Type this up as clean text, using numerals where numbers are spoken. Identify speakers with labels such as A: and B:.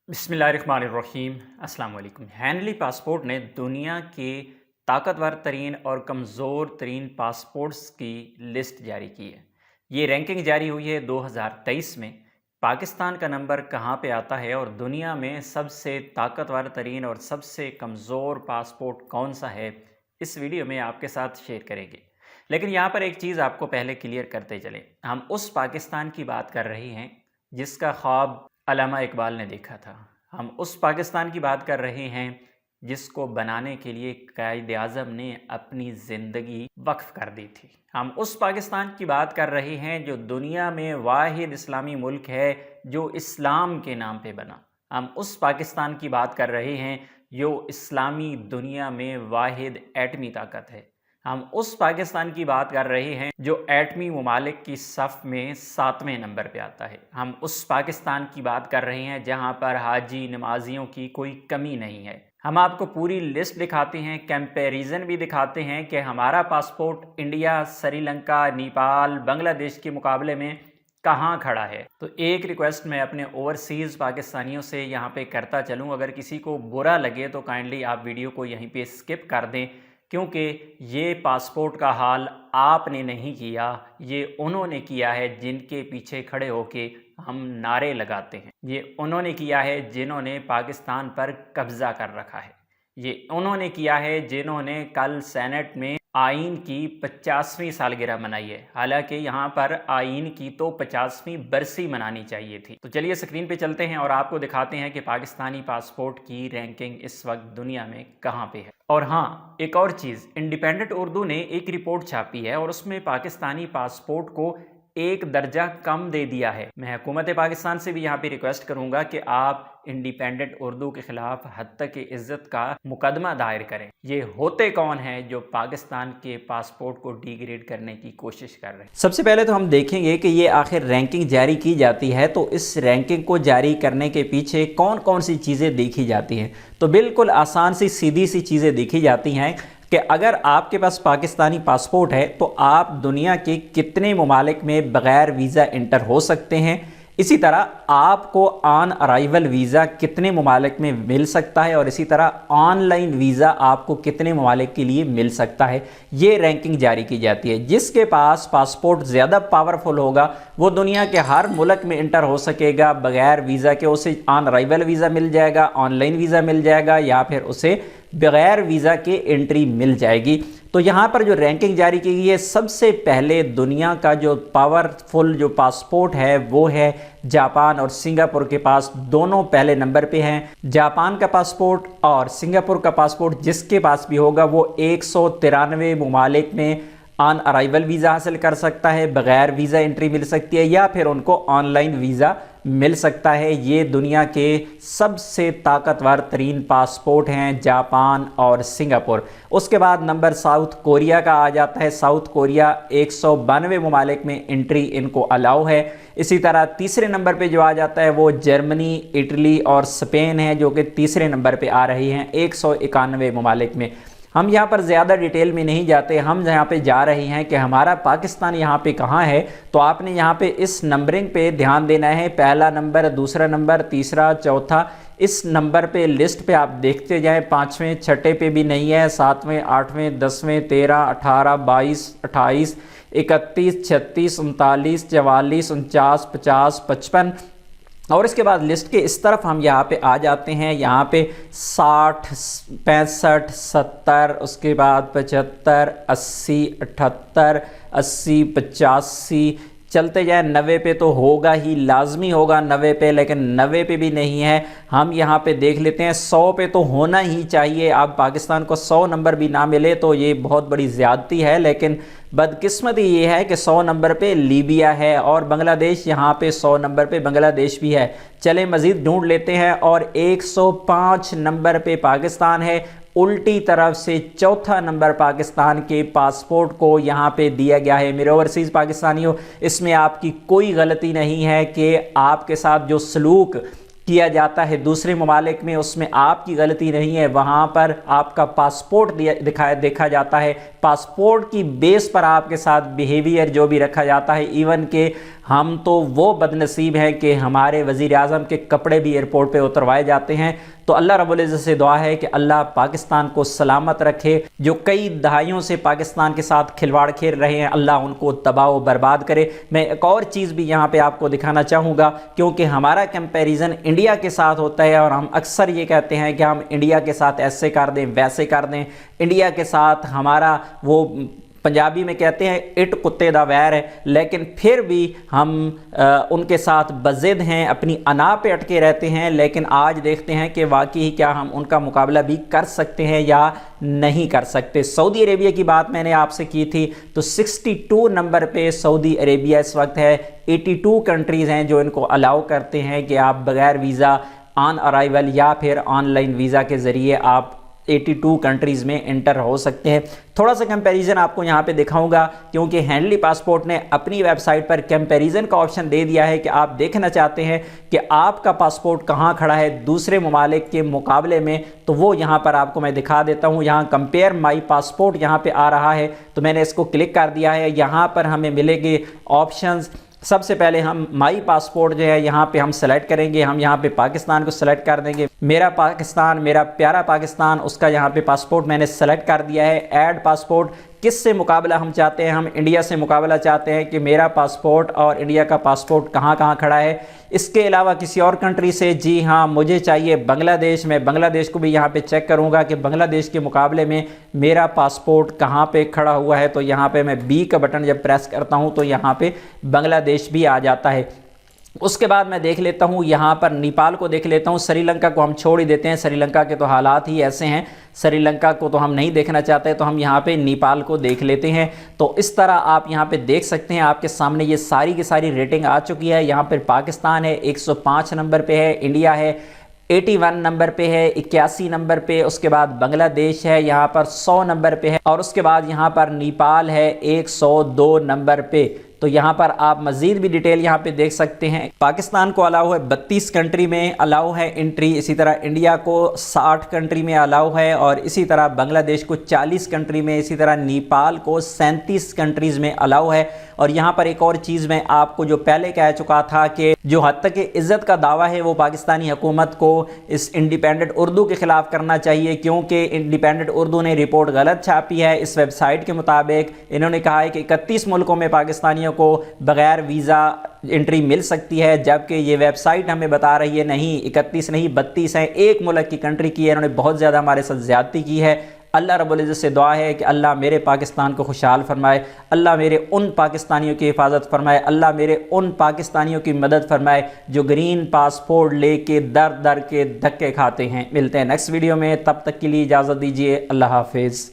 A: बिस्मिल्लाहिर्रहमानिर्रहीम अस्सलाम वालेकुम। हैंडली पासपोर्ट ने दुनिया के ताकतवर तरीन और कमज़ोर तरीन पासपोर्ट्स की लिस्ट जारी की है। ये रैंकिंग जारी हुई है 2023 में। पाकिस्तान का नंबर कहाँ पे आता है और दुनिया में सबसे ताकतवर तरीन और सबसे कमज़ोर पासपोर्ट कौन सा है, इस वीडियो में आपके साथ शेयर करेंगे। लेकिन यहाँ पर एक चीज़ आपको पहले क्लियर करते चले, हम उस पाकिस्तान की बात कर रहे हैं जिसका ख्वाब अल्लामा इकबाल ने देखा था। हम उस पाकिस्तान की बात कर रहे हैं जिसको बनाने के लिए कायद आज़म ने अपनी ज़िंदगी वक्फ कर दी थी। हम उस पाकिस्तान की बात कर रहे हैं जो दुनिया में वाहिद इस्लामी मुल्क है जो इस्लाम के नाम पे बना। हम उस पाकिस्तान की बात कर रहे हैं जो इस्लामी दुनिया में वाहिद एटमी ताकत है। हम उस पाकिस्तान की बात कर रहे हैं जो एटमी ममालिक की सफ़ में 7वें नंबर पे आता है। हम उस पाकिस्तान की बात कर रहे हैं जहां पर हाजी नमाजियों की कोई कमी नहीं है। हम आपको पूरी लिस्ट दिखाते हैं, कंपैरिजन भी दिखाते हैं कि हमारा पासपोर्ट इंडिया, श्रीलंका, नेपाल, बांग्लादेश के मुकाबले में कहाँ खड़ा है। तो एक रिक्वेस्ट मैं अपने ओवरसीज़ पाकिस्तानियों से यहाँ पे करता चलूँ, अगर किसी को बुरा लगे तो काइंडली आप वीडियो को यहीं पे स्किप कर दें, क्योंकि ये पासपोर्ट का हाल आपने नहीं किया, ये उन्होंने किया है जिनके पीछे खड़े होके हम नारे लगाते हैं। ये उन्होंने किया है जिन्होंने पाकिस्तान पर कब्ज़ा कर रखा है। ये उन्होंने किया है जिन्होंने कल सेनेट में आइन की 50वीं सालगिरह मनाई है। हालांकि यहाँ पर आइन की तो 50वीं बरसी मनानी चाहिए थी। तो चलिए स्क्रीन पे चलते हैं और आपको दिखाते हैं कि पाकिस्तानी पासपोर्ट की रैंकिंग इस वक्त दुनिया में कहाँ पे है। और हाँ, एक और चीज़, इंडिपेंडेंट उर्दू ने एक रिपोर्ट छापी है और उसमें पाकिस्तानी पासपोर्ट को एक दर्जा कम दे दिया है। मैं हुकूमत पाकिस्तान से भी यहाँ पे रिक्वेस्ट करूँगा कि आप इंडिपेंडेंट उर्दू के खिलाफ हद तक की इज्जत का मुकदमा दायर करें। ये होते कौन हैं जो पाकिस्तान के पासपोर्ट को डिग्रेड करने की कोशिश कर रहे हैं। सबसे पहले तो हम देखेंगे कि ये आखिर रैंकिंग जारी की जाती है तो इस रैंकिंग को जारी करने के पीछे कौन कौन सी चीज़ें देखी जाती हैं। तो बिल्कुल आसान सी सीधी सी चीज़ें देखी जाती हैं कि अगर आपके पास पाकिस्तानी पासपोर्ट है तो आप दुनिया के कितने ममालिक में बग़ैर वीज़ा इंटर हो सकते हैं। इसी तरह आपको ऑन अराइवल वीज़ा कितने ममालिक में मिल सकता है और इसी तरह ऑनलाइन वीज़ा आपको कितने ममालिक के लिए मिल सकता है। ये रैंकिंग जारी की जाती है। जिसके पास पासपोर्ट ज़्यादा पावरफुल होगा वो दुनिया के हर मुल्क में इंटर हो सकेगा बग़ैर वीज़ा के। उसे ऑन अराइवल वीज़ा मिल जाएगा, ऑनलाइन वीज़ा मिल जाएगा या फिर उसे बग़ैर वीज़ा के एंट्री मिल जाएगी। तो यहाँ पर जो रैंकिंग जारी की गई है, सबसे पहले दुनिया का जो पावरफुल जो पासपोर्ट है वो है जापान और सिंगापुर के पास, दोनों पहले नंबर पे हैं। जापान का पासपोर्ट और सिंगापुर का पासपोर्ट जिसके पास भी होगा वो 193 ममालिक में ऑन अराइवल वीज़ा हासिल कर सकता है, बग़ैर वीज़ा एंट्री मिल सकती है या फिर उनको ऑनलाइन वीज़ा मिल सकता है। ये दुनिया के सबसे ताकतवर तरीन पासपोर्ट हैं, जापान और सिंगापुर। उसके बाद नंबर साउथ कोरिया का आ जाता है। साउथ कोरिया 192 ममालिक में एंट्री इनको अलाउ है। इसी तरह तीसरे नंबर पे जो आ जाता है वो जर्मनी, इटली और स्पेन है, जो कि तीसरे नंबर पे आ रही हैं 191 ममालिक में। हम यहाँ पर ज़्यादा डिटेल में नहीं जाते, हम यहाँ पे जा रहे हैं कि हमारा पाकिस्तान यहाँ पे कहाँ है। तो आपने यहाँ पे इस नंबरिंग पे ध्यान देना है, पहला नंबर, दूसरा नंबर, तीसरा, चौथा, इस नंबर पे लिस्ट पे आप देखते जाएं। 5वें, 6ठे पे भी नहीं है, 7वें, 8वें, 10वें, 13, 18, 22, 28, 31, 36, 39, 44, 49, 50, 55 और इसके बाद लिस्ट के इस तरफ हम यहाँ पे आ जाते हैं। यहाँ पे 60, 65, 70, उसके बाद 75, 80, 78, 80, 85 चलते जाए 90 पे तो होगा ही, लाजमी होगा 90 पे, लेकिन 90 पे भी नहीं है। हम यहाँ पे देख लेते हैं 100 पे तो होना ही चाहिए। अब पाकिस्तान को 100 नंबर भी ना मिले तो ये बहुत बड़ी ज़्यादती है, लेकिन बदकिस्मती ये है कि 100 नंबर पे लीबिया है और बांग्लादेश, यहाँ पे 100 नंबर पे बांग्लादेश भी है। चले मज़ीद ढूंढ लेते हैं और 105 नंबर पे पाकिस्तान है। उल्टी तरफ से चौथा नंबर पाकिस्तान के पासपोर्ट को यहाँ पे दिया गया है। मेरे ओवरसीज़ पाकिस्तानियों, इसमें आपकी कोई गलती नहीं है कि आपके साथ जो सलूक किया जाता है दूसरे ममालिक में, उसमें आपकी गलती नहीं है। वहाँ पर आपका पासपोर्ट देखा जाता है, पासपोर्ट की बेस पर आपके साथ बिहेवियर जो भी रखा जाता है। इवन के हम तो वो बदनसीब हैं कि हमारे वज़ीर आज़म के कपड़े भी एयरपोर्ट पे उतरवाए जाते हैं। तो अल्लाह रब्बुल इज़्ज़त से दुआ है कि अल्लाह पाकिस्तान को सलामत रखे। जो कई दहाइयों से पाकिस्तान के साथ खिलवाड़ खेल रहे हैं, अल्लाह उनको तबाह व बर्बाद करे। मैं एक और चीज़ भी यहाँ पे आपको दिखाना चाहूँगा, क्योंकि हमारा कंपैरिजन इंडिया के साथ होता है और हम अक्सर ये कहते हैं कि हम इंडिया के साथ ऐसे कर दें वैसे कर दें। इंडिया के साथ हमारा वो पंजाबी में कहते हैं इट कुत्ते दा वैर है, लेकिन फिर भी हम उनके साथ बज़िद हैं, अपनी अना पे अटके रहते हैं। लेकिन आज देखते हैं कि वाकई क्या हम उनका मुकाबला भी कर सकते हैं या नहीं कर सकते। सऊदी अरेबिया की बात मैंने आपसे की थी, तो 62 नंबर पे सऊदी अरेबिया इस वक्त है। 82 कंट्रीज़ हैं जो इनको अलाउ करते हैं कि आप बग़ैर वीज़ा ऑन अराइवल या फिर ऑनलाइन वीज़ा के ज़रिए आप 82 कंट्रीज़ में इंटर हो सकते हैं। थोड़ा सा कंपैरिजन आपको यहाँ पे दिखाऊंगा, क्योंकि हैंडली पासपोर्ट ने अपनी वेबसाइट पर कंपैरिजन का ऑप्शन दे दिया है कि आप देखना चाहते हैं कि आपका पासपोर्ट कहाँ खड़ा है दूसरे ममालिक के मुकाबले में। तो वो यहाँ पर आपको मैं दिखा देता हूँ। यहाँ कंपेयर माई पासपोर्ट यहाँ पे आ रहा है, तो मैंने इसको क्लिक कर दिया है। यहाँ पर हमें मिलेंगे ऑप्शंस। सबसे पहले हम माई पासपोर्ट जो है यहाँ पे हम सेलेक्ट करेंगे। हम यहाँ पे पाकिस्तान को सेलेक्ट कर देंगे। मेरा पाकिस्तान, मेरा प्यारा पाकिस्तान, उसका यहाँ पे पासपोर्ट मैंने सेलेक्ट कर दिया है। ऐड पासपोर्ट, किस से मुकाबला हम चाहते हैं? हम इंडिया से मुकाबला चाहते हैं कि मेरा पासपोर्ट और इंडिया का पासपोर्ट कहाँ कहाँ खड़ा है। इसके अलावा किसी और कंट्री से, जी हाँ मुझे चाहिए बांग्लादेश। मैं बांग्लादेश को भी यहाँ पे चेक करूँगा कि बांग्लादेश के मुकाबले में मेरा पासपोर्ट कहाँ पे खड़ा हुआ है। तो यहाँ पे मैं बी का बटन जब प्रेस करता हूँ तो यहाँ पे बांग्लादेश भी आ जाता है। उसके बाद मैं देख लेता हूँ यहाँ पर नेपाल को देख लेता हूँ। श्रीलंका को हम छोड़ ही देते हैं, श्रीलंका के तो हालात ही ऐसे हैं, श्रीलंका को तो हम नहीं देखना चाहते। तो हम यहाँ पे नेपाल को देख लेते हैं। तो इस तरह आप यहाँ पे देख सकते हैं, आपके सामने ये सारी की सारी रेटिंग आ चुकी है। यहाँ पर पाकिस्तान है 105 नंबर पे है, इंडिया है 81 नंबर पे है, 81 नंबर पे, उसके बाद बांग्लादेश है यहाँ पर 100 नंबर पे है, और उसके बाद यहाँ पर नेपाल है 102 नंबर पे। तो यहाँ पर आप मज़ीद भी डिटेल यहाँ पे देख सकते हैं। पाकिस्तान को अलाउ है 32 कंट्री में अलाउ है एंट्री, इसी तरह इंडिया को 60 कंट्री में अलाउ है, और इसी तरह बांग्लादेश को 40 कंट्री में, इसी तरह नेपाल को 37 कंट्रीज़ में अलाउ है। और यहाँ पर एक और चीज़ मैं आपको जो पहले कह चुका था कि जो हद तक इज़्ज़त का दावा है वो पाकिस्तानी हुकूमत को इस इंडिपेंडेंट उर्दू के ख़िलाफ़ करना चाहिए, क्योंकि इंडिपेंडेंट उर्दू ने रिपोर्ट गलत छापी है। इस वेबसाइट के मुताबिक इन्होंने कहा है कि 31 मुल्कों में पाकिस्तानियों को बगैर वीज़ा एंट्री मिल सकती है, जबकि ये वेबसाइट हमें बता रही है नहीं 31 नहीं 32 हैं। एक मुल्क की कंट्री की है, इन्होंने बहुत ज़्यादा हमारे साथ ज़्यादती की है। अल्लाह रब्बुल इज़्ज़त से दुआ है कि अल्लाह मेरे पाकिस्तान को खुशहाल फरमाए, अल्लाह मेरे उन पाकिस्तानियों की हिफाजत फरमाए, अल्लाह मेरे उन पाकिस्तानियों की मदद फरमाए जो ग्रीन पासपोर्ट लेके दर दर के धक्के खाते हैं। मिलते हैं नेक्स्ट वीडियो में, तब तक के लिए इजाज़त दीजिए। अल्लाह हाफिज़।